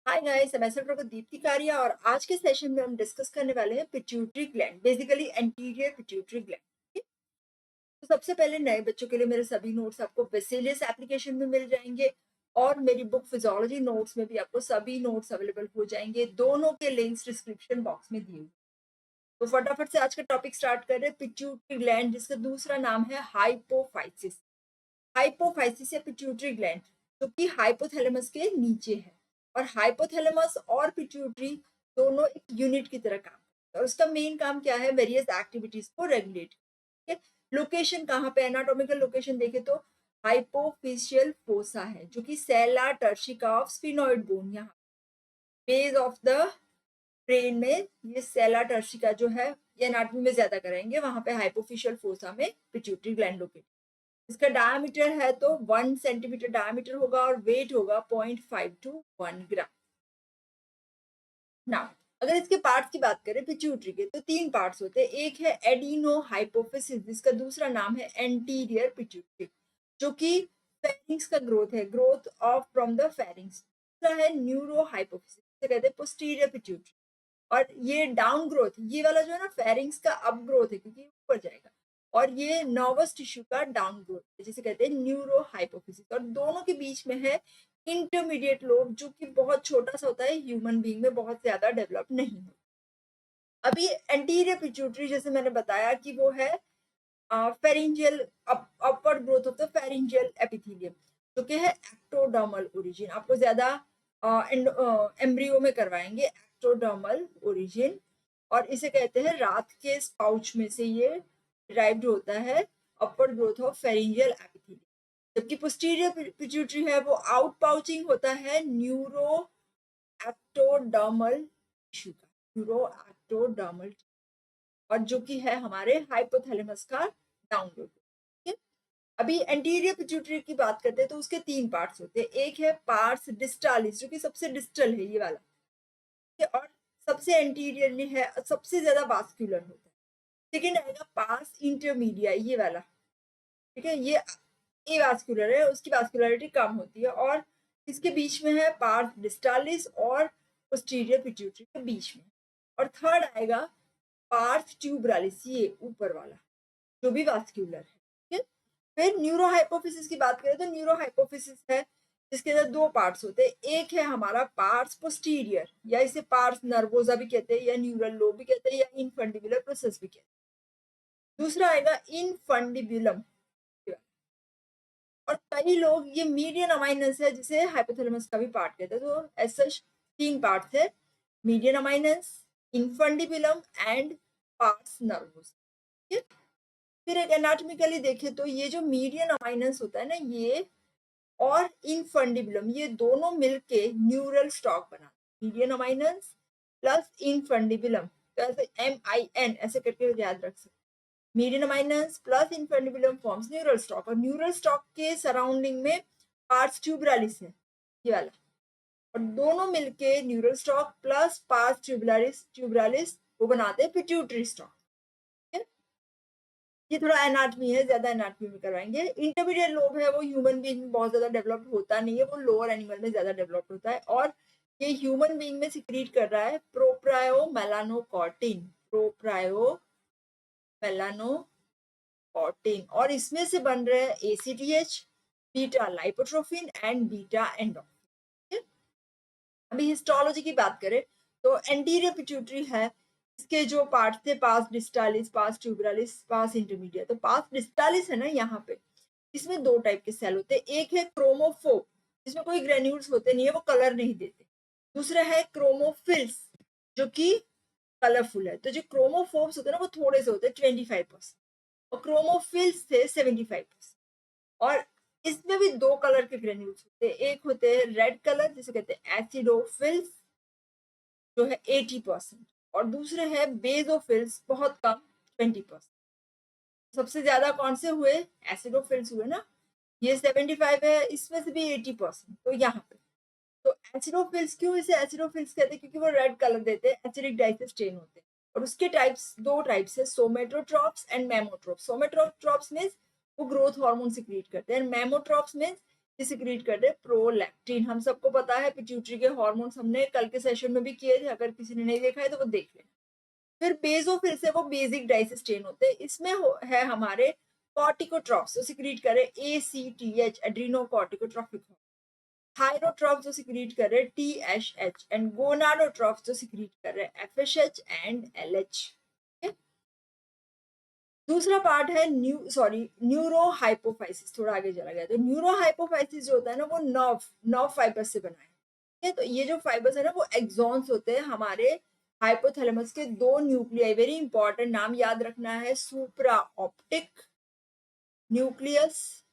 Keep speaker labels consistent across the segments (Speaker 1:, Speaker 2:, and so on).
Speaker 1: Hi guys, मैं doctor Deepti कारिया और आज के सेशन में हम डिस्कस करने वाले हैं pituitary gland, basically anterior pituitary gland. तो सबसे पहले नए बच्चों के लिए मेरे सभी नोट्स आपको बेसिलियस एप्लीकेशन में मिल जाएंगे और मेरी बुक फिजियोलॉजी नोट्स में भी आपको सभी नोट्स अवेलेबल हो जाएंगे। दोनों के लिंक्स डिस्क्रिप्शन बॉक्स में दिए हुए। तो फटाफट से आज का टॉपिक स्टार्ट कर रहे हैं। पिट्यूटरी ग्लैंड, जिसका दूसरा नाम है हाइपोफाइसिस। हाइपोफाइसिस या पिट्यूटरी ग्लैंड जो कि हाइपोथैलेमस के नीचे है, और हाइपोथैलेमस और पिट्यूटरी दोनों एक यूनिट की तरह काम करते हैं। और उसका मेन काम क्या है? वेरियस एक्टिविटीज को रेगुलेट। ठीक है, लोकेशन कहाँ पे? एनाटॉमिकल लोकेशन देखे तो हाइपोफिशियल फोसा है, जो कि सेला टर्शिका ऑफ स्फिनोइड बोन, यहाँ बेस ऑफ द ब्रेन में ये सेला टर्शिका जो है, ये एनाटॉमी में ज्यादा कराएंगे, वहां पे हाइपोफिशियल फोसा में पिट्यूटरी ग्लैंड लोकेट। इसका डायमीटर है तो 1 सेंटीमीटर डायमीटर होगा और वेट होगा 0.5 to 1 ग्राम। ना अगर इसके पार्ट्स की बात करें पिट्यूटरी के, तो 3 पार्ट्स होते हैं। एक है एडिनो हाइपोफिसिस, जिसका दूसरा नाम है एंटीरियर पिट्यूटरी, जो कि फेरिंग्स का ग्रोथ है, growth of from the pharynx. दूसरा है न्यूरो हाइपोफिसिस, जिसे कहते हैं पोस्टीरियर पिट्यूटरी। और ये डाउन ग्रोथ, ये वाला जो है ना, फेरिंग्स का अप ग्रोथ है क्योंकि ऊपर जाएगा, और ये नर्वस टिश्यू का डाउन ग्रोथ है, जिसे कहते हैं न्यूरो हाइपोफिसिस। और दोनों के बीच में है इंटरमीडिएट लोब, जो कि बहुत छोटा सा होता है, ह्यूमन बीइंग में बहुत ज्यादा डेवलप नहीं होता। अभी एंटीरियर पिट्यूटरी, जैसे मैंने बताया कि वो है pharyngeal, upward growth of the pharyngeal epithelium, जो कि है एक्टोडर्मल ओरिजिन। आपको ज्यादा एम्ब्रियो में करवाएंगे एक्टोडर्मल ओरिजिन, और इसे कहते हैं रात के पाउच में से ये डिराइव्ड होता है, upward growth of pharyngeal epithelium. जबकि पोस्टीरियर पिट्यूटरी है वो आउट पाउचिंग होता है न्यूरो एक्टोडर्मल टिश्यू का, न्यूरो एक्टोडर्मल, और जो कि है हमारे हाइपोथैलेमस का डाउन ग्रोथ। ठीक है, अभी एंटीरियर पिट्यूटरी की बात करते हैं तो उसके 3 पार्ट्स होते हैं। एक है पार्स डिस्टालिस, जो कि सबसे डिस्टल है, ये वाला। और सबसे एंटीरियरली है, सबसे ज्यादा वास्कुलर होता है। सेकेंड आएगा पार्स इंटरमीडिया, ये वाला। ठीक है, ये एवास्कुलर है, उसकी वास्कुलरिटी कम होती है। और इसके बीच में है पार्स डिस्टालिस और पोस्टीरियर पिट्यूटरी के बीच में। और थर्ड आएगा पार्स ट्यूबरालिस, ये ऊपर वाला, जो भी वास्कुलर है। ठीक है, फिर न्यूरो हाइपोफिसिस की बात करें तो न्यूरो हाइपोफिसिस है जिसके अंदर 2 पार्ट्स होते हैं। एक है हमारा पार्स पोस्टीरियर, या इसे पार्स नर्वोसा भी कहते हैं, या न्यूरल लोब भी कहते हैं, या इनफंडिबुलर प्रोसेस भी कहते हैं। दूसरा आएगा इनफंडिबुलम, और कई लोग ये मीडियन अमाइनेंस है जिसे हाइपोथैलेमस का भी पार्ट कहते हैं। तो ऐसा 3 पार्ट्स है, median eminence, infundibulum and pars nervosa. ठीक है, फिर एक एनाटॉमिकली देखें तो ये जो मीडियन अमाइनेंस होता है ना, ये और इनफंडिबुलम, ये दोनों मिलके न्यूरल स्टॉक बनाते हैं। मीडियन अमाइनेंस प्लस इनफंडिबुलम, तो ऐसे MIN ऐसे करके याद रख सकते। Median eminence plus infundibulum forms neural stalk, और न्यूरल स्टॉक के सराउंडिंग में पार्स ट्यूबरालिस है, ये वाला। और दोनों मिलके neural stalk plus pars tuberalis वो बनाते हैं पिट्यूटरी स्टॉक। ये थोड़ा एनाटमी है, ज्यादा एनाटमी में करवाएंगे। इंटरमीडिएट लोब है वो ह्यूमन बीइंग में बहुत ज्यादा डेवलप्ड होता नहीं है, वो लोअर एनिमल में ज्यादा डेवलप्ड होता है। और ये ह्यूमन बीइंग में सिक्रीट कर रहा है प्रोप्रायो मेलानोकॉर्टिन, प्रोप्रायो मेलानोकॉर्टिन, और इसमें से बन रहे हैं ACTH, beta lipotropin and beta endorphin. अभी हिस्टोलॉजी की बात करें तो एंटीरियर पिट्यूटरी है, इसके जो पार्ट थे पास डिस्टालिस, पास ट्यूबरालिस, पास इंटरमीडिया। तो पास डिस्टालिस है ना यहाँ पे, इसमें 2 टाइप के सेल होते हैं। एक है क्रोमोफोब, जिसमें कोई ग्रेन्यूल्स होते नहीं है, वो कलर नहीं देते। दूसरा है क्रोमोफिल्स, जो कि कलरफुल है। तो जो क्रोमोफोब्स होते हैं ना, वो थोड़े से होते हैं 25%, और क्रोमोफिल्स थे 75%। और इसमें भी 2 कलर के ग्रेन्यूल्स होते हैं। एक होते हैं रेड कलर, जिसे कहते हैं एसिडोफिल्स, जो है 80%, और दूसरे है बेसोफिल्स, बहुत कम 20%। सबसे ज्यादा कौन से हुए? एसिडोफिल्स हुए ना, ये 75 है, इसमें से भी 80%। तो यहाँ पे तो एसिडोफिल्स, क्यों इसे एसिडोफिल्स कहते हैं? क्योंकि वो रेड कलर देते हैं, एसिडिक डाई से स्टेन होते हैं। और उसके टाइप्स 2 टाइप्स है, सोमेटोट्रॉप्स एंड मेमोट्रॉप्स। सोमेटोट्रॉप्स मींस वो ग्रोथ हार्मोन सिक्रीट करते हैं, मेमोट्रॉप्स मींस सिक्रीट कर रहे हैं प्रोलैक्टिन। हम सबको पता है पिट्यूटरी के हार्मोन्स हमने कल के सेशन में भी किए थे, अगर किसी ने नहीं देखा है तो वो देख लेना। फिर बेसोफिल से वो बेसिक डाइसिस्टेन होते हैं, इसमें है हमारे कॉर्टिकोट्रॉप्स जो सिक्रीट कर रहे हैं ACTH एड्रीनो कॉर्टिकोट्रॉपिक, थायरोट्रॉप्स जो सिक्रीट कर रहे हैं TSH एंड गोनाडोट्रॉप्स जो सिक्रीट कर रहे हैं FSH एंड LH। दूसरा पार्ट है न्यूरो हाइपोफाइसिस, थोड़ा आगे चला गया। तो न्यूरो हाइपोफाइसिस जो होता है ना वो नर्व फाइबर से बना है, ठीक है। तो ये जो फाइबर्स है ना वो एक्सॉन्स होते हैं हमारे हाइपोथैलेमस के, दो न्यूक्लियाई, वेरी इंपॉर्टेंट नाम याद रखना है, सुप्रा optic nucleus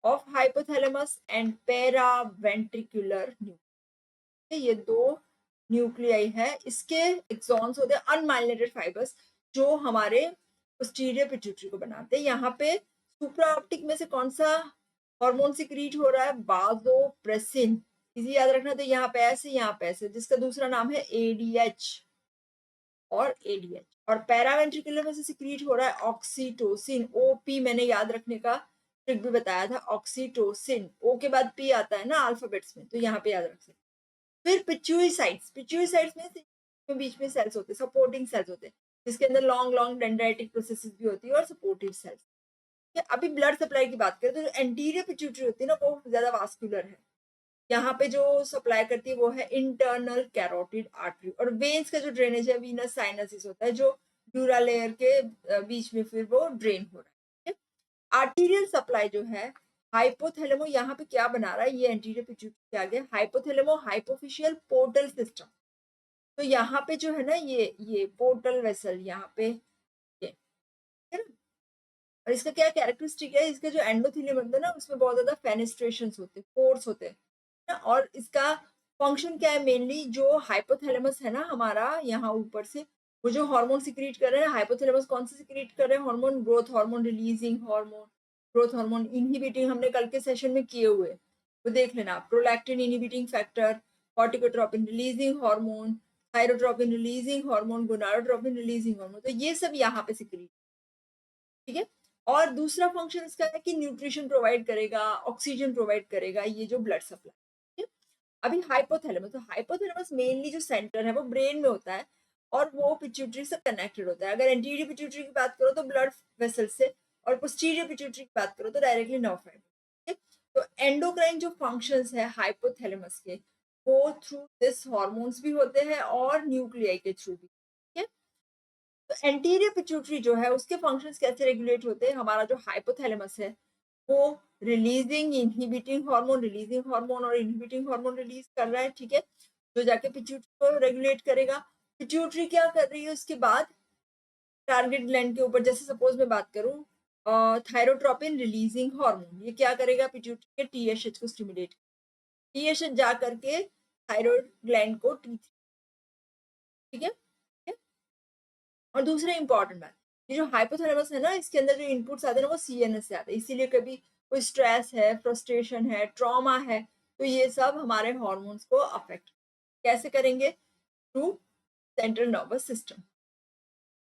Speaker 1: of hypothalamus and पेरा वेंट्रिकुलर न्यूक्लियस। ये दो न्यूक्लियाई है, इसके एक्सॉन्स होते हैं अनमाइलिनेटेड फाइबर्स जो हमारे पोस्टीरियर पिट्यूटरी को बनाते हैं। यहाँ पे सुप्रा ऑप्टिक में से कौन सा हार्मोन सिक्रीट हो रहा है? वासोप्रेसिन, इसी याद रखना। तो यहाँ पे ऐसे, यहाँ पे ऐसे, जिसका दूसरा नाम है ADH और ADH। और पैरावेंट्रिकुलर में से सिक्रीट हो रहा है ऑक्सीटोसिन, OP मैंने याद रखने का ट्रिक भी बताया था, ऑक्सीटोसिन। O के बाद P आता है ना अल्फाबेट्स में, तो यहाँ पे याद रख सकते। फिर पिट्यूसाइड्स में बीच में सेल्स होते हैं, सपोर्टिंग सेल्स होते हैं, जिसके अंदर लॉन्ग लॉन्ग डेंड्राइटिक प्रोसेसेस भी होती है और सपोर्टिव सेल्स। अभी ब्लड सप्लाई की बात करें तो जो एंटीरियर पिट्यूटरी होती है ना वो ज्यादा वास्कुलर है। यहाँ पे जो सप्लाई करती है वो है इंटरनल कैरोटिड आर्टरी, और वेन्स का जो ड्रेनेज है वीनस साइनसिस होता है जो ड्यूरा लेयर के बीच में फिर वो ड्रेन हो रहा है। आर्टीरियल सप्लाई जो है हाइपोथैलेमो, यहाँ पे क्या बना रहा है, ये एंटीरियर पिट्यूटरी के आगे हाइपोथैलेमो हाइपोफिशियल पोर्टल सिस्टम। तो यहाँ पे जो है ना ये पोर्टल वेसल यहाँ पे ये है ना। और इसका क्या कैरेक्टरिस्टिक है, इसका जो एंडोथेलियम होता है ना उसमें बहुत ज्यादा फेनेस्ट्रेशंस होते हैं, पोर्स होते हैं ना। और इसका फंक्शन क्या है, मेनली जो हाइपोथैलेमस है ना हमारा यहाँ ऊपर से, वो जो हार्मोन सिक्रीट कर रहे हैं हाइपोथैलेमस, कौन से सिक्रीट कर रहे हैं hormone? Growth hormone, releasing hormone, growth hormone, inhibiting, हमने कल के सेशन में किए हुए, वो देख लेना। Prolactin inhibiting factor, corticotropin releasing hormone, thyrotropin releasing hormone, gonadotropin releasing hormone, तो ये सब यहाँ पे सिक्रीट, ठीक है। और दूसरा फंक्शन इसका है कि न्यूट्रिशन प्रोवाइड करेगा, ऑक्सीजन प्रोवाइड करेगा, ये जो ब्लड सप्लाई। अभी हाइपोथैलेमस, तो हाइपोथैलेमस मेनली जो सेंटर है वो ब्रेन में होता है और वो पिट्यूटरी से कनेक्टेड होता है। अगर एंटीरियर पिट्यूटरी की बात करो तो ब्लड वेसल से, और पोस्टीरियर पिट्यूटरी की बात करो तो डायरेक्टली नर्व फाइबर। तो एंडोक्राइन जो फंक्शंस है हाइपोथैलेमस के, वो थ्रू दिस हार्मोन्स भी होते हैं और न्यूक्लियाई के थ्रू भी। तो एंटीरियर पिट्यूटरी जो है उसके फंक्शंस कैसे रेगुलेट होते हैं? हमारा जो हाइपोथैलेमस है वो releasing inhibiting hormone, releasing hormone और इनहिबिटिंग हार्मोन रिलीज कर रहा है, ठीक है, जो जाके पिट्यूटरी को रेगुलेट करेगा। पिट्यूटरी क्या कर रही है उसके बाद? टारगेट ग्लैंड के ऊपर, जैसे सपोज मैं बात करूं थायरोट्रोपिन रिलीजिंग हार्मोन, ये क्या करेगा? पिट्यूटरी के TSH को स्टिमुलेट, TSH जा करके थायराइड ग्लैंड को T3, ठीक है। और दूसरा इंपॉर्टेंट बात, ये जो हाइपोथैलेमस है ना इसके अंदर जो इनपुट्स आते हैं ना वो CNS से आते हैं, इसीलिए कभी कोई स्ट्रेस है, फ्रस्ट्रेशन है, ट्रॉमा है, तो ये सब हमारे हॉर्मोन्स को अफेक्ट कैसे करेंगे? Through central nervous system.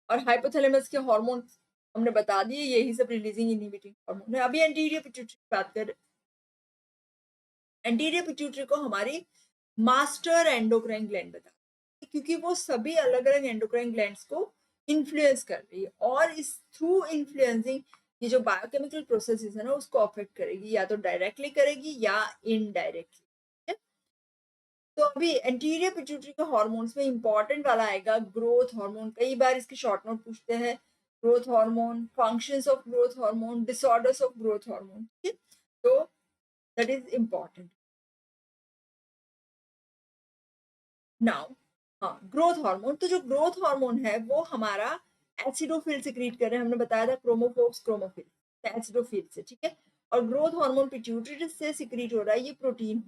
Speaker 1: और हाइपोथैलेमस के हॉर्मोन्स हमने बता दिए, यही सब रिलीजिंग इनहिबिटिंग हार्मोन है। अभी एंटीरियर पिट्यूटरी की बात कर, एंटीरियर पिट्यूटरी को हमारी मास्टर एंडोक्राइन ग्लैंड बता, क्योंकि वो सभी अलग अलग एंडोक्राइन ग्लैंड्स को इन्फ्लुएंस कर रही है, और इस थ्रू इन्फ्लुएंसिंग ये जो बायोकेमिकल प्रोसेसेस है ना उसको अफेक्ट करेगी, या तो डायरेक्टली करेगी या इनडायरेक्टली। तो अभी एंटीरियर पिट्यूटरी के हॉर्मोन्स में इंपॉर्टेंट वाला आएगा ग्रोथ हार्मोन, कई बार इसके शॉर्ट नोट पूछते हैं। Growth hormone, functions of growth hormone, disorders of growth hormone, ठीक है, तो दैट इज इंपॉर्टेंट। नाउ हाँ, ग्रोथ हार्मोन, तो जो ग्रोथ हार्मोन है वो हमारा एसिडोफिल सिक्रीट कर रहे हैं, हमने बताया था क्रोमोफोर्स क्रोमोफिल एसिडोफिल से, ठीक है। और ग्रोथ हार्मोन पिट्यूटरी से सिक्रीट हो रहा है, ये प्रोटीन,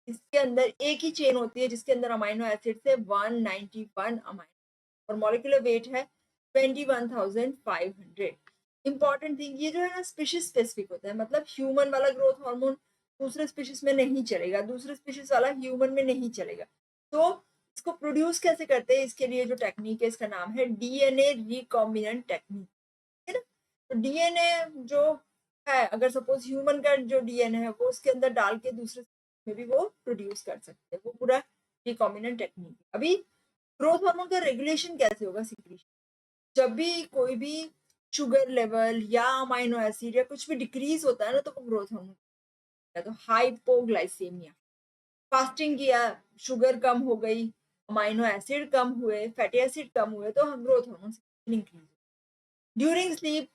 Speaker 1: इसके अंदर एक ही चेन होती है जिसके अंदर अमाइनो एसिड से 191 अमाइनो, और मॉलिक्यूलर वेट है 21,500। इंपॉर्टेंट थिंग, ये जो है ना स्पीशीज स्पेसिफिक होता है, मतलब ह्यूमन वाला ग्रोथ हार्मोन दूसरे स्पीशीज में नहीं चलेगा, दूसरे स्पीशीज वाला ह्यूमन में नहीं चलेगा। तो इसको प्रोड्यूस कैसे करते हैं? इसके लिए जो टेक्निक है इसका नाम है DNA रिकॉम्बिनेंट टेक्निक, है ना। तो DNA जो है, अगर सपोज ह्यूमन का जो डीएनए है वो उसके अंदर डाल के दूसरे में भी वो प्रोड्यूस कर सकते हैं, वो पूरा रिकॉम्बिनेंट टेक्निक। अभी ग्रोथ हार्मोन का रेगुलेशन कैसे होगा सिक्रीशन, जब भी कोई भी शुगर लेवल या अमाइनो एसिड या कुछ भी डिक्रीज होता है ना तो वो ग्रोथ हार्मोन, तो हाइपोग्लाइसेमिया, फास्टिंग किया, शुगर कम हो गई, अमाइनो एसिड कम हुए, फैटी एसिड कम हुए, तो growth hormone increase. During sleep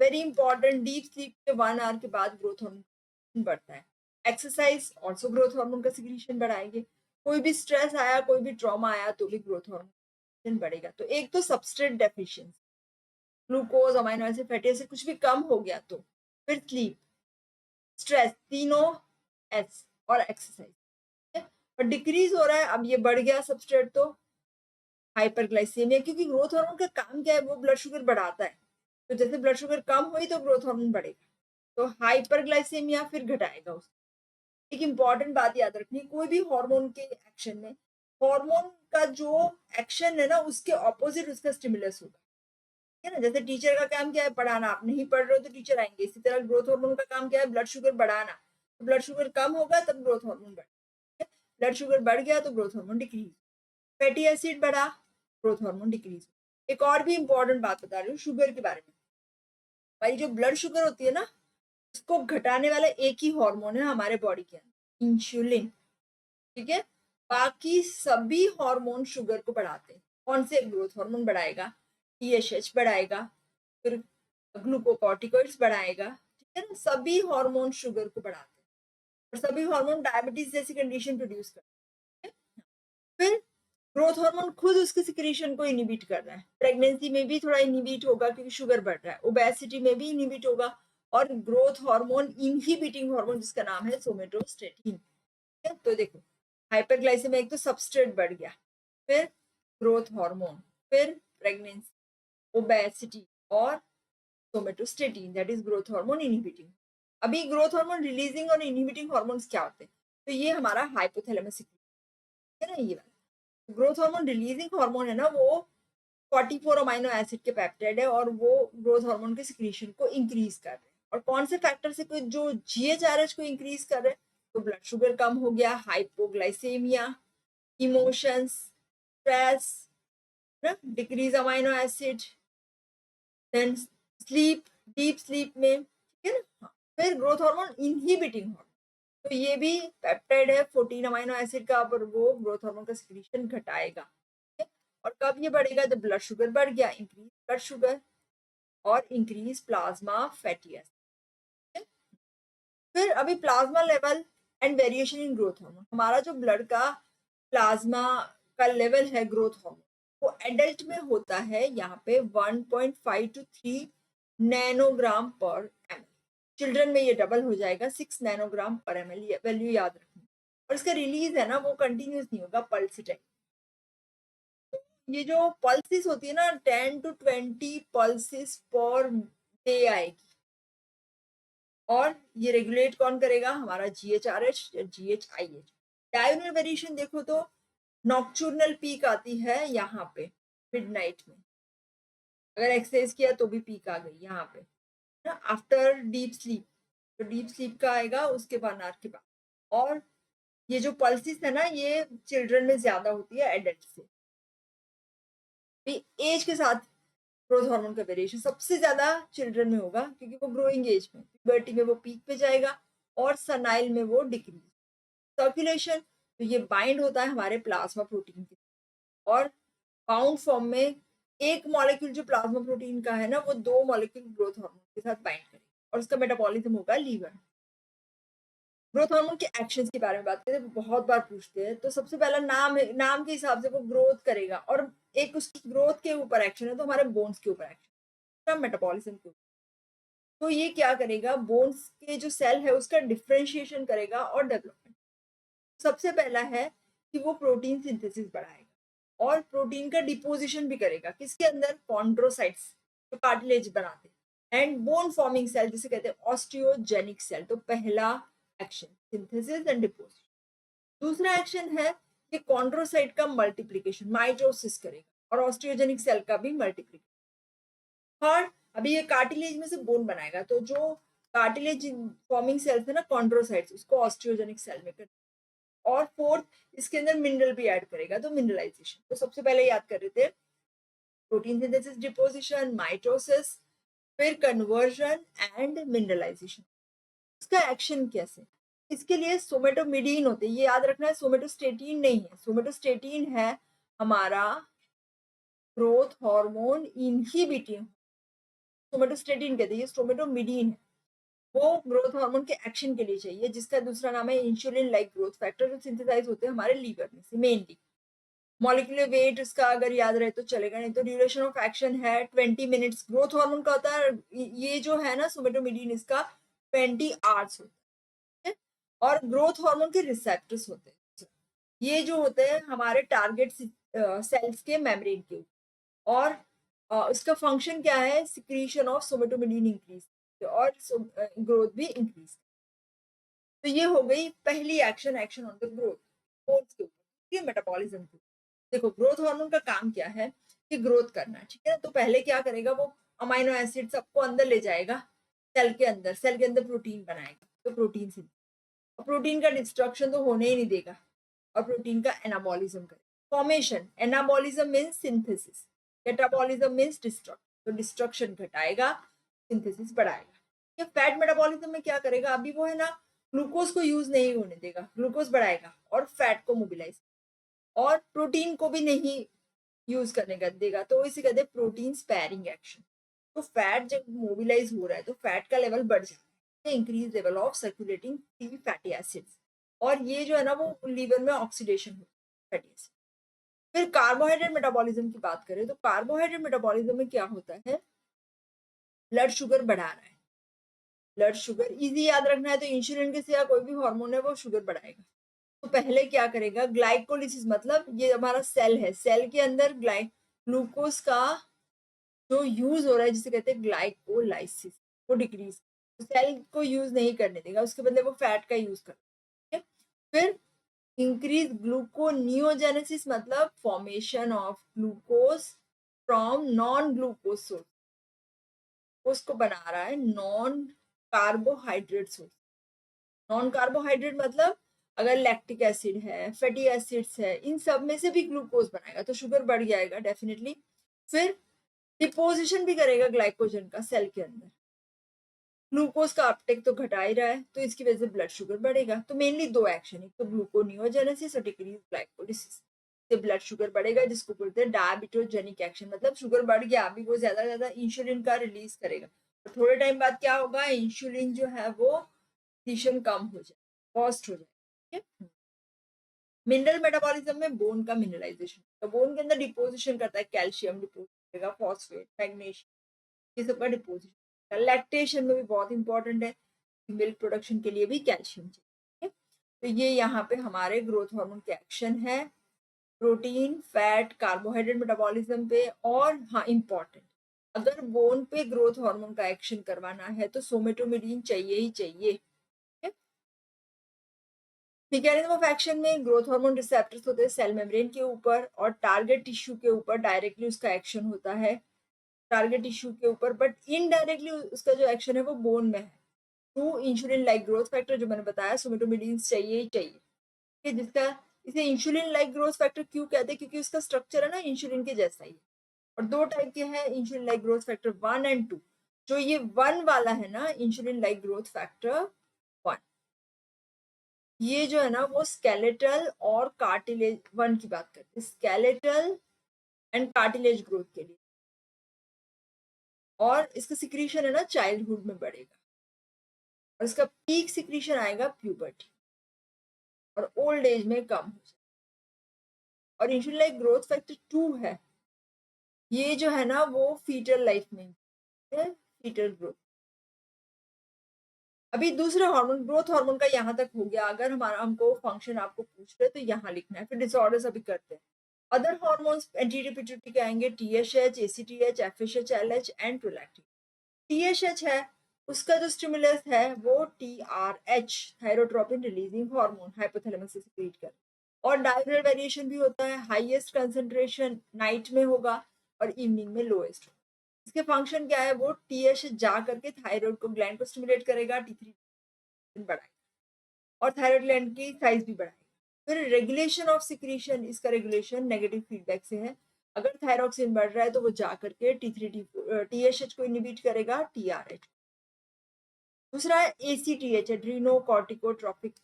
Speaker 1: very important, deep sleep के 1 आवर के बाद ग्रोथ हार्मोन बढ़ता है। एक्सरसाइज ऑल्सो ग्रोथ हार्मोन का सिक्रीशन बढ़ाएंगे। कोई भी स्ट्रेस आया, कोई भी ट्रॉमा आया तो भी ग्रोथ हार्मोन बढ़ेगा। तो एक तो substrate deficiency, glucose, amino acid, fatty acid कुछ भी कम हो गया तो, फिर स्लीप, स्ट्रेस, तीनों एस और एक्सरसाइज, और डिक्रीज हो रहा है, अब ये बढ़ गया सबस्ट्रेट तो हाइपरग्लाइसेमिया, क्योंकि ग्रोथ हार्मोन का काम क्या है, वो ब्लड शुगर बढ़ाता है, तो जैसे ब्लड शुगर कम हुई तो ग्रोथ हार्मोन बढ़ेगा, तो हाइपरग्लाइसेमिया फिर घटाएगा उसको। एक इंपॉर्टेंट बात याद रखनी, कोई भी हार्मोन के एक्शन में हार्मोन का जो एक्शन है ना उसके ऑपोजिट उसका स्टिमुलस होगा, है ना। जैसे टीचर का काम क्या है, पढ़ाना, आप नहीं पढ़ रहे हो तो टीचर आएंगे, इसी तरह ग्रोथ हार्मोन का काम क्या है, ब्लड शुगर बढ़ाना, तो ब्लड शुगर कम होगा तब ग्रोथ हार्मोन बढ़ेगा, ब्लड शुगर बढ़ गया तो growth hormone decrease, fatty acid बढ़ा, ग्रोथ हार्मोन डिक्रीज। एक और भी इंपॉर्टेंट बात बता रही हूँ शुगर के बारे में, भाई जो ब्लड शुगर होती है ना उसको घटाने वाला एक ही हार्मोन है हमारे बॉडी के अंदर, इंसुलिन, ठीक है। बाकी सभी हार्मोन शुगर को बढ़ाते हैं। कौन से? ग्रोथ हार्मोन बढ़ाएगा, टीएसएच बढ़ाएगा, फिर ग्लूकोकॉर्टिकॉइड्स बढ़ाएगा, ठीक है ना। सभी हार्मोन शुगर को बढ़ाते हैं और सभी हार्मोन डायबिटीज जैसी कंडीशन प्रोड्यूस करते हैं। फिर ग्रोथ हार्मोन खुद उसके सिक्रीशन को इनिबिट कर रहा है, प्रेगनेंसी में भी थोड़ा इनिबिट होगा क्योंकि शुगर बढ़ रहा है, ओबेसिटी में भी इनिबिट होगा, और ग्रोथ हार्मोन इनहिबिटिंग हार्मोन जिसका नाम है सोमेटोस्टेटिन, ठीक है। तो देखो हाइपरग्लाइसेमिया, एक तो सबस्ट्रेट बढ़ गया, फिर ग्रोथ हार्मोन, फिर प्रेगनेंसी, ओबेसिटी और somatostatin, that is growth hormone inhibiting. अभी ग्रोथ हार्मोन रिलीजिंग और इनहिबिटिंग हार्मोन्स क्या होते हैं, तो ये हमारा हाइपोथैलेमस है ना, ये वाला ग्रोथ हार्मोन रिलीजिंग हार्मोन है ना, वो 44 अमाइनो एसिड के पेप्टाइड है और वो ग्रोथ हार्मोन के सिक्रीशन को इंक्रीज कर रहे हैं। और कौन से फैक्टर से जो जीएचआरएच को इंक्रीज कर रहे हैं, तो ब्लड शुगर कम हो गया, hypoglycaemia, emotions, stress, decrease amino acid, then sleep, deep sleep में, ठीक है ना। हाँ, फिर ग्रोथ हार्मोन इनहिबिटिंग हार्मोन, तो ये भी पेप्टाइड है 14 अमाइनो एसिड का, पर वो ग्रोथ हार्मोन का सिक्रीशन घटाएगा, ठीक है? और कब ये बढ़ेगा, जब ब्लड शुगर बढ़ गया, इंक्रीज ब्लड शुगर और इंक्रीज प्लाज्मा फैटी एसिड। फिर अभी plasma level and variation in growth hormone, हमारा जो ब्लड का प्लाज्मा का लेवल है ग्रोथ हार्मोन, वो एडल्ट में होता है यहाँ पे 1.5 to 3 नैनोग्राम पर एम, चिल्ड्रन में ये डबल हो जाएगा 6 नैनोग्राम पर एम एल, वैल्यू याद रखनी। और इसका रिलीज है ना वो कंटिन्यूस नहीं होगा, पल्स टाइप। ये जो पल्सिस होती है ना 10 to 20 पल्सिस पर डे आएगी, और ये रेगुलेट कौन करेगा, हमारा जीएचआरएच या जीएचआईएच। डायगोनल वेरिएशन देखो तो नॉक्चुरनल पीक आती है यहाँ पे मिडनाइट में, अगर एक्सरसाइज किया तो भी पीक आ गई यहाँ पे ना, आफ्टर डीप स्लीप, तो डीप स्लीप का आएगा उसके 1 आवर के बाद। और ये जो पल्सिस है ना ये चिल्ड्रन में ज्यादा होती है एडल्ट से, एज के साथ ग्रोथ हार्मोन का वेरिएशन सबसे ज्यादा चिल्ड्रन में होगा क्योंकि वो ग्रोइंग एज में, प्यूबर्टी में वो पीक पे जाएगा और सनाइल में वो डिक्रीज। सर्कुलेशन, तो ये बाइंड होता है हमारे प्लाज्मा प्रोटीन के, और बाउंड फॉर्म में एक मॉलिक्यूल जो प्लाज्मा प्रोटीन का है ना वो 2 मॉलिक्यूल ग्रोथ हार्मोन के साथ बाइंड करेगा और उसका मेटाबॉलिज्म होगा लीवर। ग्रोथ हार्मोन के एक्शंस के बारे में बात करें, बहुत बार पूछते हैं, तो सबसे पहला नाम है, नाम के हिसाब से वो ग्रोथ करेगा, और एक उसकी ग्रोथ के ऊपर एक्शन है तो हमारे बोन्स के ऊपर एक्शन, मेटाबॉलिज्म के ऊपर। तो ये क्या करेगा, बोन्स के जो सेल है उसका डिफ्रेंशिएशन करेगा और डेवलपमेंट। सबसे पहला है कि वो प्रोटीन सिंथेसिस बढ़ाएगा और प्रोटीन का डिपोजिशन भी करेगा, किसके अंदर, कॉन्ड्रोसाइट्स जो कार्टिलेज बनाते हैं, एंड बोन फॉर्मिंग सेल जिसे कहते हैं ऑस्टियोजेनिक सेल। तो पहला एक्शन सिंथेसिस एंड डिपोजिशन। दूसरा एक्शन है कि कॉन्ड्रोसाइट का मल्टीप्लिकेशन, माइटोसिस करेगा, और ऑस्टियोजेनिक सेल का भी मल्टीप्लिकेशन। थर्ड, अभी ये कार्टिलेज में से बोन बनाएगा, तो जो कार्टिलेज फॉर्मिंग सेल्स है ना कॉन्ड्रोसाइट्स, उसको ऑस्टियोजेनिक सेल में कर, और फोर्थ इसके अंदर मिनरल भी ऐड करेगा तो मिनरलाइजेशन। तो सबसे पहले याद कर रहे थे प्रोटीन सिंथेसिस, डिपोजिशन, माइटोसिस, फिर कन्वर्जन एंड मिनरलाइजेशन। इसका एक्शन कैसे, इसके लिए सोमेटोमिडीन होते हैं, ये याद रखना है, सोमेटोस्टेटिन नहीं है, सोमेटोस्टेटिन है हमारा ग्रोथ हार्मोन इनहिबिटिंग, सोमेटोस्टेटिन कहते हैं, ये सोमेटोमिडीन है, वो ग्रोथ हार्मोन के एक्शन के लिए चाहिए, जिसका दूसरा नाम है इंसुलिन लाइक ग्रोथ फैक्टर, जो सिंथेसाइज होते हैं हमारे लीवर में से मेनली। मॉलिक्यूलर वेट इसका अगर याद रहे तो चलेगा, नहीं तो ड्यूरेशन ऑफ एक्शन है 20 मिनट्स, ग्रोथ हार्मोन का होता है, ये जो है ना सोमेटोमिडीन इसका 20 आवर्स होता है। और ग्रोथ हार्मोन के रिसेप्टर्स होते हैं, ये जो होते हैं हमारे टारगेट सेल्स के मेम्ब्रेन के, और इसका फंक्शन क्या है, सिक्रीशन ऑफ सोमेटोमिडीन इंक्रीज और ग्रोथ भी इंक्रीज। तो ये हो गई पहली action, action on the growth bones के ऊपर, मेटाबॉलिज्म के। देखो ग्रोथ हार्मोन का काम क्या है कि ग्रोथ करना है, ठीक है। तो पहले क्या करेगा, वो अमाइनो एसिड सबको अंदर ले जाएगा सेल के अंदर, सेल के अंदर प्रोटीन बनाएगा, तो प्रोटीन से, प्रोटीन का डिस्ट्रक्शन तो होने ही नहीं देगा, और प्रोटीन का एनाबॉलिज्म करेगा। Formation, anabolism means synthesis, metabolism means destruction, तो डिस्ट्रक्शन घटाएगा, सिंथेसिस बढ़ाएगा। ये फैट मेटाबॉलिज्म में क्या करेगा, अभी वो है ना ग्लूकोज को यूज नहीं होने देगा, ग्लूकोज बढ़ाएगा और फैट को मोबिलाइज, और प्रोटीन को भी नहीं यूज करने का देगा, तो इसे कहते हैं प्रोटीन स्पेयरिंग एक्शन। तो फैट जब मोबिलाइज हो रहा है तो फैट का लेवल बढ़ जाता है, increase level of circulating free fatty acids, और ये जो है ना वो लीवर में ऑक्सीडेशन होती है फैटी एसिड। फिर कार्बोहाइड्रेट मेटाबॉलिज्म की बात करें तो कार्बोहाइड्रेट मेटाबॉलिज्म में क्या होता है, ब्लड शुगर बढ़ा रहा है, ब्लड शुगर इजी याद रखना है, तो इंसुलिन के सिवा कोई भी हार्मोन है वो शुगर बढ़ाएगा। तो पहले क्या करेगा, ग्लाइकोलिसिस, मतलब ये हमारा सेल है, सेल के अंदर ग्लूकोज का जो यूज हो रहा है जिसे कहते हैं ग्लाइकोलाइसिस, वो डिक्रीज, तो सेल को यूज नहीं करने देगा, उसके बदले वो फैट का यूज करेगा। फिर इंक्रीज ग्लूकोनियोजेनेसिस, मतलब formation of glucose from non glucose source, उसको बना रहा है non carbohydrate source. Non carbohydrate मतलब अगर लैक्टिक एसिड है, फैटी एसिड्स है, इन सब में से भी ग्लूकोज बनाएगा, तो शुगर बढ़ जाएगा डेफिनेटली। फिर डिपोजिशन भी करेगा ग्लाइकोजन का सेल के अंदर, ग्लूकोज का अपटेक तो घटा ही रहा है, तो इसकी वजह से ब्लड शुगर बढ़ेगा। तो मेनली दो एक्शन, एक तो ग्लूकोनियोजेनेसिस और डिक्रीज ग्लाइकोलिसिस, से ब्लड शुगर बढ़ेगा, जिसको बोलते हैं डायबिटोजेनिक एक्शन, मतलब शुगर बढ़ गया, अभी वो ज्यादा इंसुलिन का रिलीज करेगा, तो थोड़े टाइम बाद क्या होगा, इंसुलिन जो है वो सिक्रीशन कम हो जाए, कॉस्ट हो जाए। मिनरल मेटाबॉलिज्म में बोन का मिनरलाइजेशन, तो बोन के अंदर डिपोजिशन करता है, कैल्शियम डिपोजिट करेगा, फॉस्फेट, मैग्नीशियम, ये सब का डिपोजिशन। लैक्टेशन में भी बहुत इंपॉर्टेंट है, मिल्क प्रोडक्शन के लिए भी कैल्शियम चाहिए। तो ये यहाँ पे हमारे ग्रोथ हार्मोन के एक्शन है, प्रोटीन, फैट, कार्बोहाइड्रेट मेटाबॉलिज्म पे, और हाँ इंपॉर्टेंट, अगर बोन पे ग्रोथ हार्मोन का एक्शन करवाना है तो सोमेटोमिडीन चाहिए ही चाहिए। मैकेनिज्म ऑफ एक्शन में ग्रोथ हार्मोन रिसेप्टर्स होते हैं सेल मेम्ब्रेन के ऊपर, और टारगेट टिश्यू के ऊपर डायरेक्टली उसका एक्शन होता है, टारगेट टिश्यू के ऊपर, बट इनडायरेक्टली उसका जो एक्शन है वो बोन में है, through insulin like growth factor, जो मैंने बताया सोमेटोमिडीन चाहिए ही चाहिए, कि जिसका, इसे इंसुलिन लाइक ग्रोथ फैक्टर क्यों कहते हैं, क्योंकि उसका स्ट्रक्चर है ना इंसुलिन के जैसा ही। और दो टाइप के हैं insulin like growth factor 1 and 2, जो ये 1 वाला है ना इंसुलिन लाइक ग्रोथ फैक्टर 1, ये जो है ना वो स्केलेटल और कार्टिलेज 1 की बात करते हैं, स्केलेटल एंड कार्टिलेज ग्रोथ के लिए, और इसका सिक्रीशन है ना चाइल्डहुड में बढ़ेगा, और इसका पीक सिक्रीशन आएगा प्यूबर्टी, और ओल्ड एज में कम हो जाए। और इंसुलिन लाइक ग्रोथ फैक्टर 2 है, ये जो है ना वो फीटल लाइफ में, फीटल ग्रोथ। अभी दूसरा हार्मोन, ग्रोथ हार्मोन का यहाँ तक हो गया, अगर हमारा हमको फंक्शन आपको पूछ रहे तो यहाँ लिखना है, फिर डिसऑर्डर्स अभी करते हैं। अदर हार्मोन्स एंटीरियर पिट्यूटरी के आएंगे, TSH, ACTH, FSH, LH and prolactin. TSH है, उसका जो स्टिमुलस है वो TRH, thyrotropin releasing hormone, hypothalamus से सिक्रीट कर, और डायग्नल वेरिएशन भी होता है, हाईएस्ट कंसंट्रेशन नाइट में होगा और इवनिंग में लोएस्ट। इसके फंक्शन क्या है, वो टीएसएच जा करके थायराइड को ग्लैंड को स्टिमुलेट करेगा, T3 बढ़ाएगा और थायराइड ग्लैंड की साइज भी बढ़ाएगा। फिर रेगुलेशन ऑफ सिक्रीशन, इसका रेगुलेशन नेगेटिव फीडबैक से है। अगर थायरॉक्सिन बढ़ रहा है तो वो जा करके टीएसएच को इनहिबिट करेगा, टीआरएच। दूसरा है एसीटीएच, एड्रीनोकॉर्टिकोट्रोपिक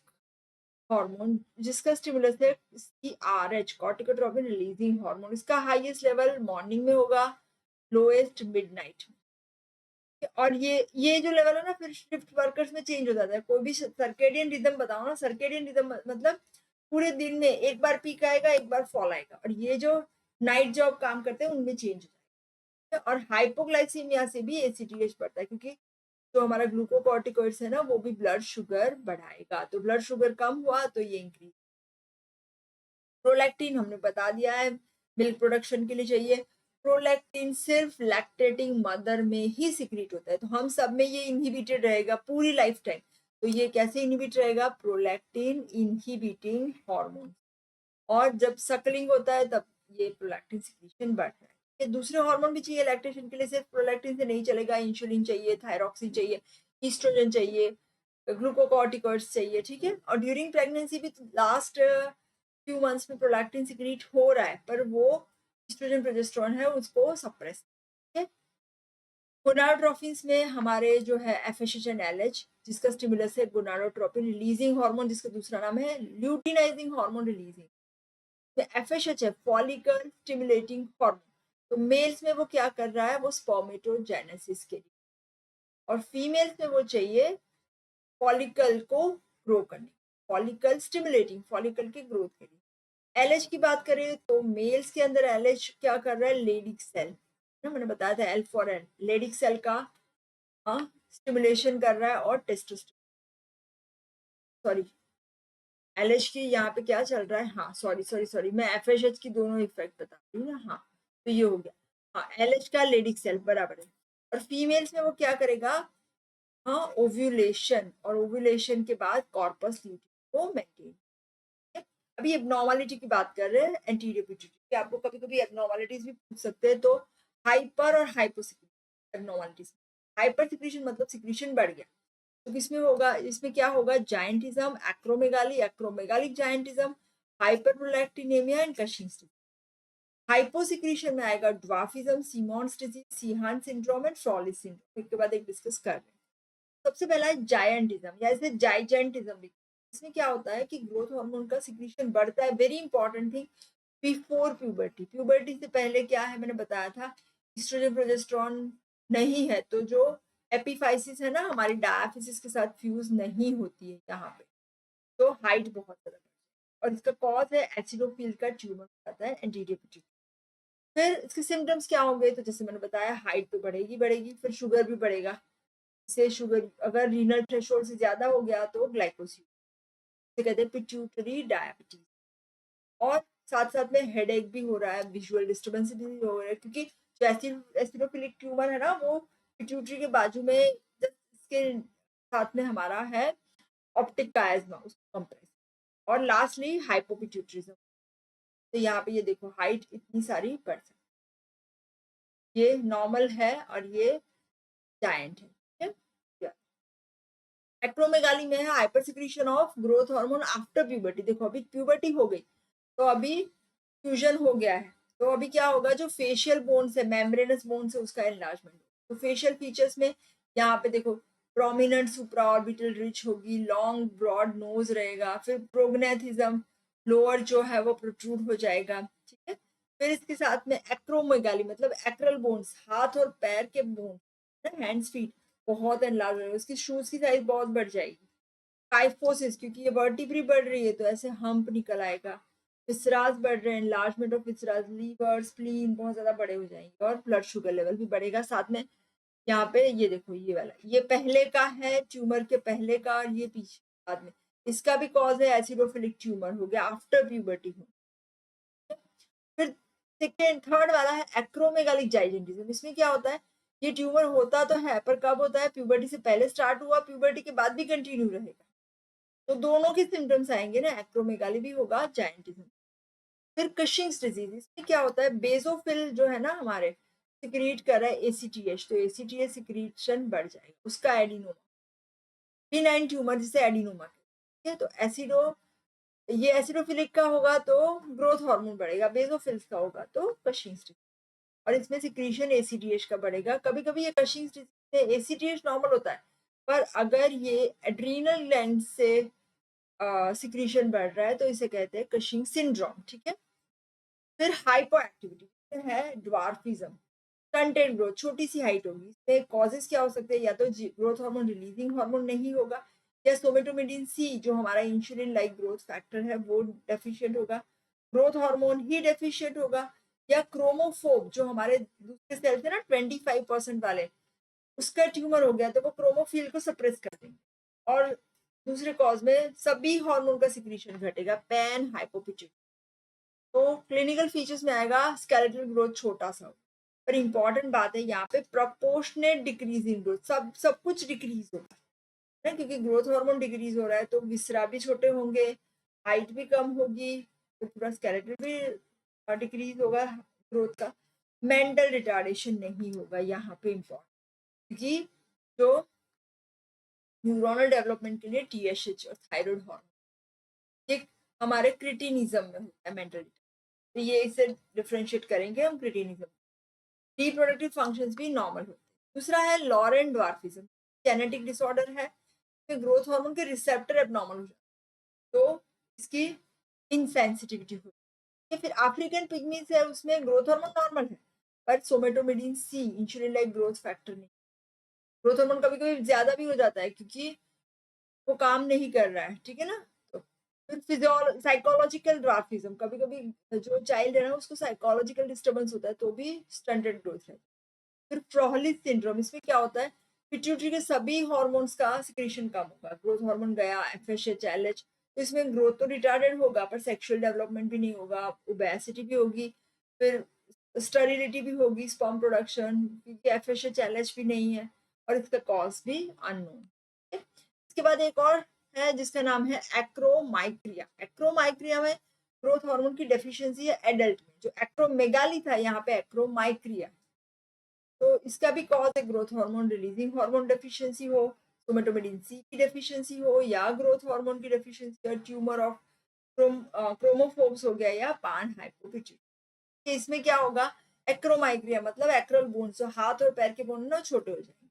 Speaker 1: हार्मोन, जिसका स्टिमुलस है सीआरएच, कॉर्टिकोट्रोपिन रिलीजिंग हार्मोन। इसका हाईएस्ट लेवल मॉर्निंग में होगा, लोएस्ट मिडनाइट में। और ये जो लेवल है ना, फिर शिफ्ट वर्कर्स में चेंज हो जाता है। कोई भी सर्केडियन रिदम बताओ ना, सर्केडियन रिदम मतलब पूरे दिन में एक बार पीक आएगा, एक बार फॉल आएगा, और ये जो नाइट जॉब काम करते हैं उनमें चेंज हो जाएगा। और हाइपोग्लाइसीमिया से भी एसीटीएच बढ़ता है, क्योंकि जो हमारा ग्लूकोकॉर्टिकॉइड्स है ना, वो भी ब्लड शुगर बढ़ाएगा। तो ब्लड शुगर कम हुआ तो ये इंक्रीज। प्रोलैक्टिन हमने बता दिया है, मिल्क प्रोडक्शन के लिए चाहिए। प्रोलैक्टिन सिर्फ लैक्टेटिंग मदर में ही सिक्रीट होता है, तो हम सब में ये इनहिबिटेड रहेगा पूरी लाइफ टाइम। तो ये कैसे इनहिबिट रहेगा, प्रोलैक्टिन इनहिबिटिंग हार्मोन। और जब सकलिंग होता है तब ये प्रोलैक्टिन सिक्रीशन बढ़ रहा है। ये दूसरे हार्मोन भी चाहिए लैक्टेशन के लिए, सिर्फ प्रोलैक्टिन से नहीं चलेगा। इंसुलिन चाहिए, थायरॉक्सिन चाहिए, ईस्ट्रोजन चाहिए, ग्लूकोकॉर्टिकॉइड्स चाहिए, ठीक है। और ड्यूरिंग प्रेगनेंसी भी लास्ट फ्यू मंथ्स में प्रोलैक्टिन सिक्रीट हो रहा है, पर वो ईस्ट्रोजन प्रोजेस्टेरोन है उसको सप्रेस, ठीक है। गोनाडोट्रोपिन्स में हमारे जो है एफएसएच एंड एलएच, जिसका स्टिमुलस है गोनाडोट्रोपिन रिलीजिंग हार्मोन, जिसका दूसरा नाम है ल्यूटिनाइजिंग हार्मोन रिलीजिंग। एफएसएच है फॉलिकल स्टिमुलेटिंग हार्मोन। तो मेल्स में वो क्या कर रहा है, वो स्पर्मेटोजेनेसिस के लिए, और फीमेल्स में वो चाहिए फॉलिकल को ग्रो करने, फॉलिकल स्टिमुलेटिंग, फॉलिकल के ग्रोथ के लिए। एलएच की बात करें तो मेल्स के अंदर एलएच क्या कर रहा है, लेडिक सेल ना, मैंने बताया था L for L, Leydig cell का स्टिमुलेशन कर रहा है। और टेस्टोस्टेरोन, सॉरी एलएच की यहाँ पे क्या चल रहा है, हाँ सॉरी मैं एफएसएच की दोनों इफेक्ट बता रही हूँ ना। हाँ तो ये हो गया, हाँ एलएच का लेडिक सेल बराबर है। और फीमेल्स में वो क्या करेगा, हाँ ओव्यूलेशन, और ओव्यूलेशन के बाद कॉर्पस ल्यूटियम को मेंटेन। अभी एबनॉर्मलिटी की बात कर रहे हैं, एंटीरियर पिट्यूटरी। आपको कभी कभी एबनॉर्मलिटीज भी पूछ सकते हैं, तो हाइपर और हाइपोसिक्रीशन एबनॉर्मलिटीज। हाइपर सिक्रीशन मतलब सिक्रीशन बढ़ गया, तो किसमें होगा, इसमें क्या होगा, gigantism, acromegaly, acromegalic gigantism, hyperprolactinemia and Cushing's disease. Hyposecretion में आएगा dwarfism, Simmonds disease, Sheehan syndrome and Frohlich's syndrome. एक के बाद एक डिस्कस कर रहे हैं। सबसे पहला है जायंटिज्म, या इसे जाइजेंटिज्म भी। इसमें क्या होता है कि ग्रोथ हार्मोन का सिक्रीशन बढ़ता है, very important thing, before puberty. Puberty से पहले क्या है, मैंने बताया था एस्ट्रोजन प्रोजेस्टेरोन नहीं है, तो जो एपिफाइसिस है ना हमारी, डायाफिसिस के साथ फ्यूज नहीं होती है यहाँ पे, तो हाइट बहुत ज्यादा। और इसका कॉज है एसिडोफिल का ट्यूमर होता है एंटीरियर पिट्यूटरी। फिर इसके सिम्टम्स क्या होंगे, तो जैसे मैंने बताया हाइट तो बढ़ेगी बढ़ेगी, फिर शुगर भी बढ़ेगा। से शुगर अगर रीनल थ्रेशोल्ड से ज्यादा हो गया तो ग्लाइकोसिस, कहते हैं पिट्यूटरी डायबिटीज। और साथ साथ में हेडेक भी हो रहा है, विजुअल डिस्टर्बेंस भी हो रहा है, क्योंकि जो एसिडोफिलिक ट्यूमर है ना, वो पिट्यूटरी के बाजू में, इसके साथ में हमारा है ऑप्टिक कायस्मा, उसको कंप्रेस। और लास्टली हाइपोपिट्यूटरिज्म। तो यहाँ पे ये देखो हाइट इतनी सारी बढ़ सकती, ये नॉर्मल है और ये जायंट है, ठीक है। एक्रोमेगाली में है hyper secretion of growth hormone after puberty. देखो अभी प्यूबर्टी हो गई, तो अभी फ्यूजन हो गया है, तो अभी क्या होगा, जो फेशियल बोन्स है, मेम्ब्रेनस बोन्स है, उसका एनलार्जमेंट। तो फेशियल फीचर्स में यहाँ पे देखो प्रोमिनेंट सुप्रा ऑर्बिटल रिच होगी, लॉन्ग ब्रॉड नोज रहेगा, फिर प्रोग्नेथिज्म, लोअर जो है वो प्रोट्रूड हो जाएगा, ठीक है। फिर इसके साथ में एक्रोमेगाली मतलब एक्रल बोन्स, हाथ और पैर के बोन्स, हैंड्स फीट बहुत एनलार्ज होगा, उसकी शूज की साइज बहुत बढ़ जाएगी। काइफोसिस, क्योंकि ये वर्टिब्री बढ़ रही है तो ऐसे हम्प निकल आएगा। फिसरास बढ़ रहे हैं, एनलार्जमेंट ऑफ फिसरास, लीवर स्प्लीन बहुत ज्यादा बड़े हो जाएंगे, और ब्लड शुगर लेवल भी बढ़ेगा साथ में। यहाँ पे ये देखो ये वाला, ये पहले का है ट्यूमर के पहले का, और ये पीछे बाद में, इसका भी कॉज है एसिडोफिलिक ट्यूमर हो गया आफ्टर प्यूबर्टी हो। फिर सेकेंड थर्ड वाला है एक्रोमेगालिक जाइजेंटिज्म। इसमें क्या होता है, ये ट्यूमर होता तो है, पर कब होता है, प्यूबर्टी से पहले स्टार्ट हुआ, प्यूबर्टी के बाद भी कंटिन्यू रहेगा। तो दोनों के सिम्टम्स आएंगे ना, एक्रोमेगाली भी होगा, जायंटिज्म। फिर कशिंग्स डिजीज, इसमें क्या होता है, बेसोफिल जो है ना हमारे सिक्रीट कर रहा है एसीटीएच, तो एसीटीएच सिक्रीशन बढ़ जाएगा, उसका एडिनोमा, बिनाइन ट्यूमर जिसे एडिनोमा कहते हैं। तो एसिडो, ये एसिडोफिलिक का होगा तो ग्रोथ हार्मोन बढ़ेगा, बेसोफिल्स का होगा तो कशिंग्स डिजीज, और इसमें सिक्रीशन एसीटीएच का बढ़ेगा। कभी कभी ये कशिंग्स डिजीज में एसीटीएच नॉर्मल होता है, पर अगर ये एड्रीनल ग्लैंड से सिक्रीशन बढ़ रहा है तो इसे कहते हैं कशिंग सिंड्रोम, ठीक है। फिर हाइपो एक्टिविटी है ड्वार्फिज्म, स्टंटेड ग्रोथ, छोटी सी हाइट होगी। इसमें कॉजेस क्या हो सकते हैं, या तो ग्रोथ हार्मोन रिलीजिंग हार्मोन नहीं होगा, या सोमेटोमेडिन सी जो हमारा इंसुलिन लाइक ग्रोथ फैक्टर है वो डेफिशिएंट होगा, ग्रोथ हार्मोन ही डेफिशिएंट होगा, या क्रोमोफोब जो हमारे दूसरे सेल्स है ना 25% वाले, उसका ट्यूमर हो गया तो वो क्रोमोफिल को सप्रेस कर देंगे। और दूसरे कॉज में सभी हार्मोन का सिक्रीशन घटेगा, पैन हाइपोपिट्यूटरी। तो क्लिनिकल फीचर्स में आएगा स्केलेटल ग्रोथ छोटा सा, पर इंपॉर्टेंट बात है यहाँ पे प्रोपोर्शनेट डिक्रीज इन ग्रोथ, सब कुछ डिक्रीज होगा है, क्योंकि ग्रोथ हार्मोन डिक्रीज हो रहा है तो विसरा भी छोटे होंगे, हाइट भी कम होगी, तो पूरा स्केलेटल भी डिक्रीज होगा ग्रोथ का। मेंटल रिटार्डेशन नहीं होगा यहाँ पे इम्पॉर्टेंट, क्योंकि जो न्यूरोनल डेवलपमेंट के लिए टीएसएच और थायराइड हार्मोन ये हमारे क्रिटिनिज्म में होता है मेंटल, तो ये इसे डिफरेंशिएट करेंगे हम क्रिटिनिज्म। रिप्रोडक्टिव फंक्शंस भी नॉर्मल होते हैं। दूसरा है लॉरेन ड्वार्फिज्म, जेनेटिक डिसऑर्डर है, ग्रोथ हार्मोन के रिसेप्टर एबनॉर्मल हो जाते हैं तो इसकी इनसेंसिटिविटी होती है। फिर अफ्रीकन पिग्मीज है, उसमें ग्रोथ हार्मोन नॉर्मल है, पर सोमेटोमेडिन सी इंसुलिन लाइक ग्रोथ फैक्टर नहीं, ग्रोथ हार्मोन कभी कभी ज्यादा भी हो जाता है क्योंकि वो काम नहीं कर रहा है, ठीक है ना। तो फिर साइकोलॉजिकल ड्वार्फिज्म, कभी कभी जो चाइल्ड है ना उसको साइकोलॉजिकल डिस्टर्बेंस होता है तो भी स्टंटेड ग्रोथ है। फिर फ्रोहलिस सिंड्रोम, इसमें क्या होता है, पिट्यूटरी के सभी हार्मोन्स का सिक्रीशन कम होगा, ग्रोथ हार्मोन गया, एफएसएच, एलएच, तो इसमें ग्रोथ तो रिटार्डेड होगा पर सेक्सुअल डेवलपमेंट भी नहीं होगा, ओबेसिटी भी होगी, फिर स्टरिलिटी भी होगी, स्पर्म प्रोडक्शन, क्योंकि एफएसएच एलएच भी नहीं है, और इसका कॉज भी अननोन। इसके बाद एक और है जिसका नाम है एक्रोमाइक्रिया। एक्रोमाइक्रिया में ग्रोथ हार्मोन की डेफिशिएंसी है एडल्ट में, जो एक्रोमेगाली था यहाँ पे एक्रोमाइक्रिया, तो इसका भी कॉज है growth hormone releasing hormone deficiency हो, सोमेटोमेडिन सी की डेफिशिएंसी हो, या ग्रोथ हार्मोन की डेफिशिएंसी, और ट्यूमर ऑफ क्रोमोफोब्स हो गया, या पान हाइपोपिट्यूटरी। इसमें क्या होगा, एक्रोमाइग्रिया मतलब एक्रल बोन, जो हाथ और पैर के बोन ना छोटे हो जाएंगे।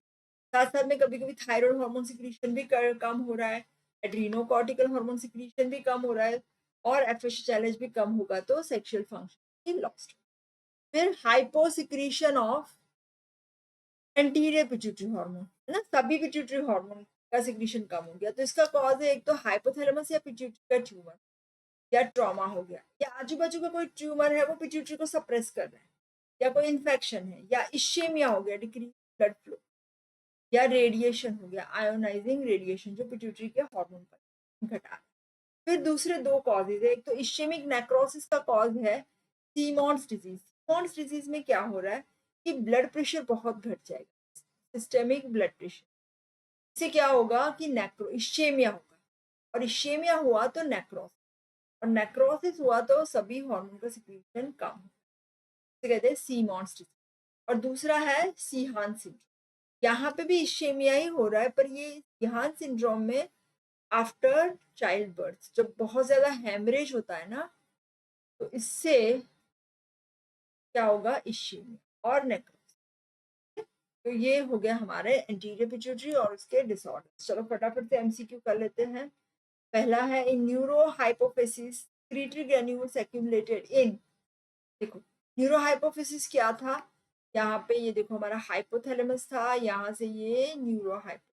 Speaker 1: साथ साथ में कभी कभी थायराइड हार्मोन सिक्रीशन भी कम हो रहा है, एड्रीनोकॉर्टिकल हार्मोन सिक्रीशन भी कम हो रहा है, और एफएसएच भी कम होगा तो सेक्सुअल फंक्शन लॉस्ट। फिर hyposecretion of anterior pituitary hormone है ना, सभी पिट्यूटरी हार्मोन का सिक्रीशन कम हो गया, तो इसका कॉज है एक तो हाइपोथैलेमस या पिट्यूटरी का ट्यूमर, या ट्रॉमा हो गया, या आजू बाजू का कोई ट्यूमर है वो पिट्यूटरी को सप्रेस कर रहा है, या कोई इन्फेक्शन है, या इश्केमिया हो गया, डिक्रीज ब्लड फ्लो, या रेडिएशन हो गया, आयोनाइजिंग रेडिएशन जो पिट्यूटरी के हार्मोन पर घटा है। फिर दूसरे दो कॉजेज है, एक तो इश्केमिक नेक्रोसिस का कॉज है सीमॉन्स डिजीज। सीमॉन्स डिजीज में क्या हो रहा है कि ब्लड प्रेशर बहुत घट जाएगा, सिस्टेमिक ब्लड प्रेशर, इससे क्या होगा कि इश्केमिया होगा, और इश्केमिया हुआ तो नेक्रोसिस, और नेक्रोसिस हुआ तो सभी हार्मोन का सिक्रीशन कम होगा, इसे कहते हैं सीमॉन्स डिजीज। और दूसरा है सीहान सिंड्रोम, यहाँ पे भी इश्केमिया ही हो रहा है, पर ये सीहान सिंड्रोम में आफ्टर चाइल्ड बर्थ जब बहुत ज्यादा हेमरेज होता है ना, तो इससे क्या होगा, इश्केमिया और नेक्रोसिस। तो ये हो गया हमारे एंटीरियर पिट्यूटरी और उसके डिसऑर्डर। चलो फटाफट से एमसीक्यू कर लेते हैं। पहला है in neuro hypophysis secretory granules accumulated in, देखो न्यूरो हाइपोफिसिस क्या था, यहाँ पे ये देखो हमारा हाइपोथैलेमस था, यहाँ से ये न्यूरो हाइपो,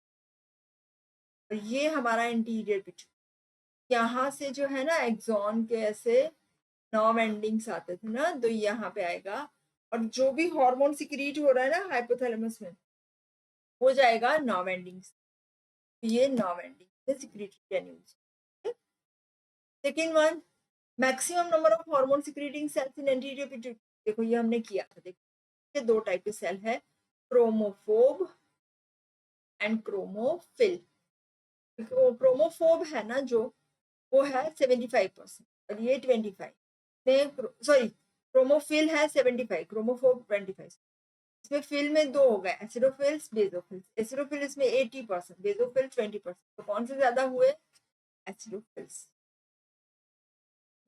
Speaker 1: और ये हमारा इंटीरियर पिट्यूटरी, यहाँ से जो है ना एक्सॉन के ऐसे 9 एंडिंग्स आते थे ना, तो यहाँ पे आएगा, और जो भी हार्मोन सिक्रीट हो रहा है ना हाइपोथैलेमस में वो जाएगा 9 एंडिंग्स, ये 9 endings secretory granules. Second one, maximum number of hormone secreting cells in anterior pituitary, देखो ये हमने किया था, देखो ये दो टाइप के सेल है, क्रोमोफोब एंड क्रोमोफिल। क्रोमोफोब है ना जो, वो है 75% और ये 25, सॉरी क्रोमोफिल है 75, क्रोमोफोब 25। इसमें फिल में दो हो गए, एसिडोफिल्स बेसोफिल्स। एसिडोफिल्स में 80%, बेसोफिल 20%। तो कौन से ज्यादा हुए? Acidophils.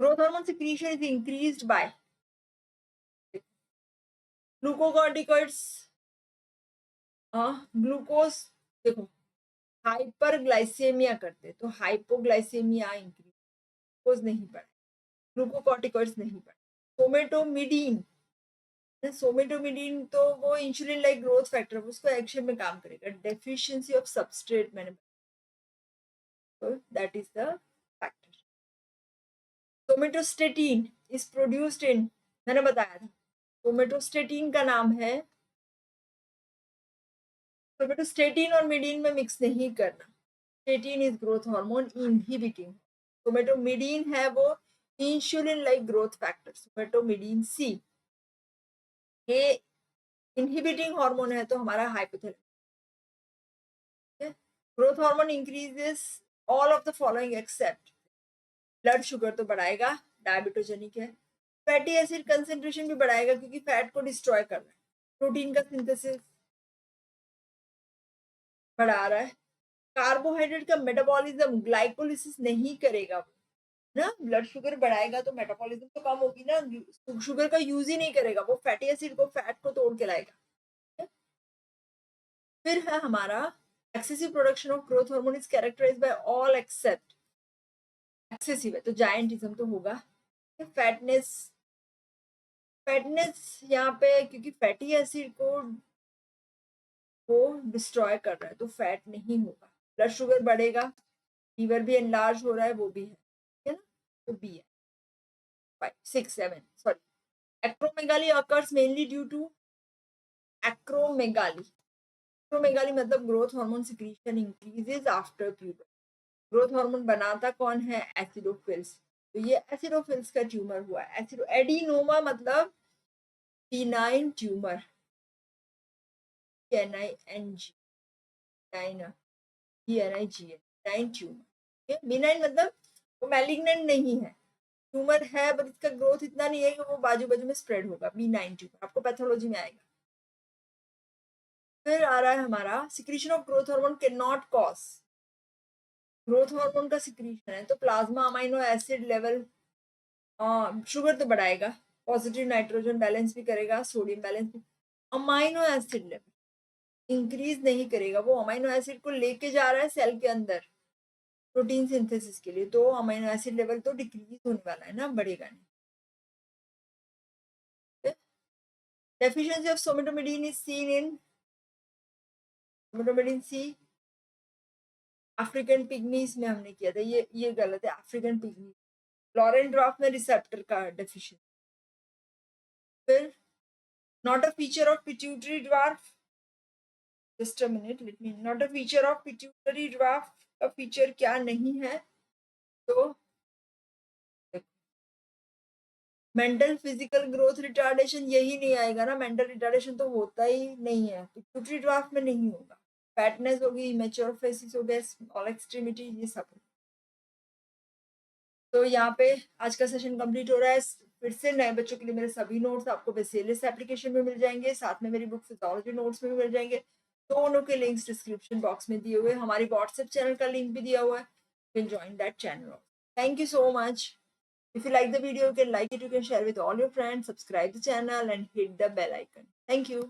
Speaker 1: Growth hormone secretion is increased by glucocorticoids. Glucose, देखो हाइपर ग्लाइसेमिया करते तो हाइपोग्लाइसेमिया इंक्रीज, ग्लूकोज नहीं बढ़े, ग्लूकोकॉर्टिकॉइड्स नहीं बढ़े। सोमेटोमिडीन, सोमेटोमिडीन तो वो इंसुलिन लाइक ग्रोथ फैक्टर, उसको एक्शन में काम करेगा। डेफिशिएंसी ऑफ सबस्ट्रेट मैंने, तो that is the factor. Somatostatin is produced in, मैंने बताया था सोमेटोस्टेटिन का नाम है, सोमेटोस्टेटिन और मिडीन में मिक्स नहीं करना। Statin is growth hormone inhibiting, somatomedin है वो insulin like growth factor, somatomedin C ये इनहिबिटिंग हार्मोन है, तो हमारा hypothalamus. Growth hormone increases all of the following except, blood sugar तो बढ़ाएगा, डायबिटोजेनिक है। फैटी एसिड कंसेंट्रेशन भी बढ़ाएगा क्योंकि फैट को डिस्ट्रॉय कर रहा है। प्रोटीन का सिंथेसिस बढ़ा रहा है। कार्बोहाइड्रेट का मेटाबॉलिज्म, ग्लाइकोलिसिस नहीं करेगा वो ना, ब्लड शुगर बढ़ाएगा तो मेटाबॉलिज्म तो कम होगी ना, शुगर का यूज ही नहीं करेगा वो, फैटी एसिड को, फैट को तोड़ के लाएगा। फिर है हमारा excessive production of growth hormone is characterised by all except, excessive है तो जायंटिज्म तो होगा। फैटनेस, फैटनेस यहाँ पे क्योंकि फैटी एसिड को वो डिस्ट्रॉय कर रहा है तो फैट नहीं होगा। ब्लड शुगर बढ़ेगा, लीवर भी एनलार्ज हो रहा है, वो भी है, ठीक है ना, तो बी है। 5 6 7 sorry, acromegaly occurs mainly due to acromegaly. Acromegaly मतलब growth hormone secretion increases after puberty. Growth hormone बनाता कौन है? एसिडोफिल्स। तो ये एसिडोफिल्स का ट्यूमर हुआ। एसिडो एडिनोमा मतलब benign tumour, NING, benign tumour. Benign मतलब वो मैलिग्नेंट नहीं है, ट्यूमर है पर इसका ग्रोथ इतना नहीं है कि वो बाजू बाजू में स्प्रेड होगा। बिनाइन ट्यूमर आपको पैथोलॉजी में आएगा। फिर आ रहा है हमारा secretion of growth hormone can not cause, growth hormone का सिक्रीशन है तो plasma amino acid level, sugar तो बढ़ाएगा, पॉजिटिव नाइट्रोजन बैलेंस भी करेगा, सोडियम बैलेंस भी। अमाइनो एसिड लेवल इंक्रीज नहीं करेगा, वो अमाइनो एसिड को लेके जा रहा है सेल के अंदर प्रोटीन सिंथेसिस के लिए, तो अमाइनो एसिड लेवल तो डिक्रीज होने वाला है ना, बढ़ेगा नहीं। Deficiency of somatomedin is seen in, somatomedin C African pygmies में हमने किया था, ये गलत है, अफ्रीकन पिग्मी। लॉरेंट ड्वार्फ में रिसेप्टर का डेफिशिएंसी। फिर not a feature of pituitary dwarf, just a minute let me, not a feature of pituitary dwarf का फीचर क्या नहीं है? तो मेंटल फिजिकल ग्रोथ रिटार्डेशन, यही नहीं आएगा ना, मेंटल रिटार्डेशन तो होता ही नहीं है, पिट्यूटरी ड्वार्फ में नहीं होगा। फैटनेस होगी, इमेच्योर फेसिस हो गए, ऑल एक्सट्रीमिटी, ये सब। तो यहाँ पे आज का सेशन कंप्लीट हो रहा है। फिर से नए बच्चों के लिए मेरे सभी नोट्स आपको बेसिलियस एप्लीकेशन में मिल जाएंगे, साथ में मेरी बुक फिजियोलॉजी नोट्स में भी मिल जाएंगे। दोनों के लिंक्स डिस्क्रिप्शन बॉक्स में दिए हुए, हमारी व्हाट्सएप चैनल का लिंक भी दिया हुआ है, you can join that channel. Thank you so much. If you like the video, you can like it, you can share with all your friends, subscribe the channel and hit the bell icon. Thank you.